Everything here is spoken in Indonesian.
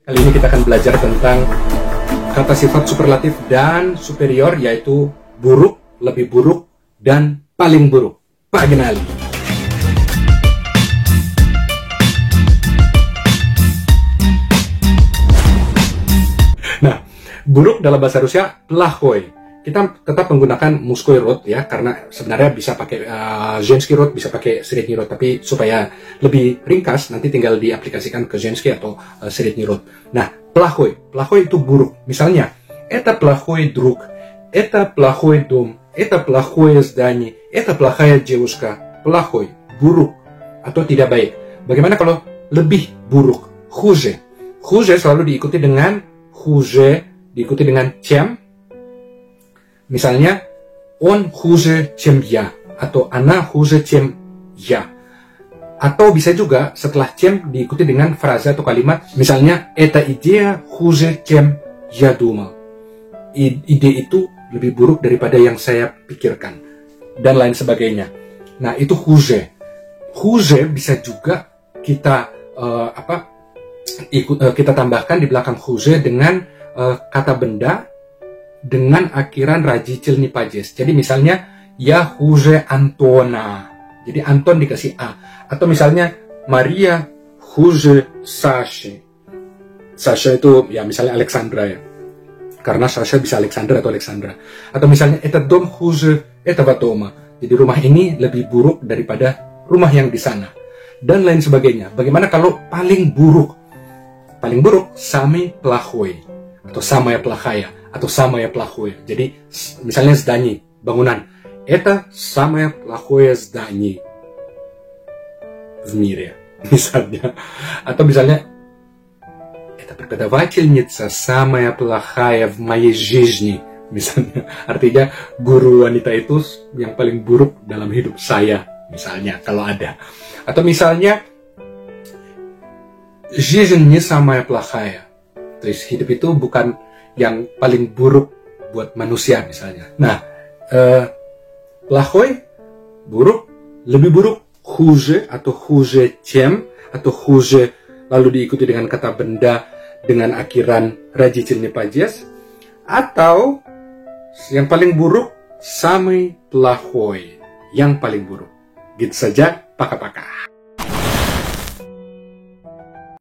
Kali ini kita akan belajar tentang kata sifat superlatif dan superior, yaitu buruk, lebih buruk, dan paling buruk. Pak Genali. Nah, buruk dalam bahasa Rusia plahoi. Kita tetap menggunakan muskoi rod ya, karena sebenarnya bisa pakai женский rod, bisa pakai средний rod, tapi supaya lebih ringkas nanti tinggal diaplikasikan ke женский atau средний rod. Nah, плохой itu buruk. Misalnya, это плохой друг, это плохой дом, это плохое здание, это плохая девушка. Плохой, buruk atau tidak baik. Bagaimana kalau lebih buruk? Хуже. Хуже selalu diikuti dengan хуже, diikuti dengan чем. Misalnya, он хуже, чем я, atau она хуже, чем я. Atau bisa juga setelah чем diikuti dengan frasa atau kalimat, misalnya, эта идея хуже, чем я думал. Ide itu lebih buruk daripada yang saya pikirkan, dan lain sebagainya. Nah, itu хуже. Хуже bisa juga kita kita tambahkan di belakang хуже dengan kata benda dengan akhiran rajicilni pajes. Jadi misalnya, ya хуже Антона. Jadi Anton dikasih A. Atau misalnya, Maria хуже Саши. Sasha itu ya misalnya Alexandra ya. Karena Sasha bisa Alexander atau Alexandra. Atau misalnya, этот дом хуже этого дома. Jadi rumah ini lebih buruk daripada rumah yang di sana. Dan lain sebagainya. Bagaimana kalau paling buruk? Paling buruk, самый плохой. Atau самая плохая. Atau самое плохое. Jadi, misalnya здание, bangunan. Это самое плохое здание в мире. Misalnya. Atau misalnya, это преподавательница самая плохая в моей жизни. Misalnya. Artinya, guru wanita itu yang paling buruk dalam hidup saya. Misalnya, kalau ada. Atau misalnya, жизнь не самая плохая. Terus hidup itu bukan yang paling buruk buat manusia misalnya. Nah, плохой, buruk, lebih buruk, хуже atau хуже чем, atau хуже lalu diikuti dengan kata benda dengan akhiran rajicilni pajes, atau yang paling buruk, самый плохой, yang paling buruk. Gitu saja, paka-paka.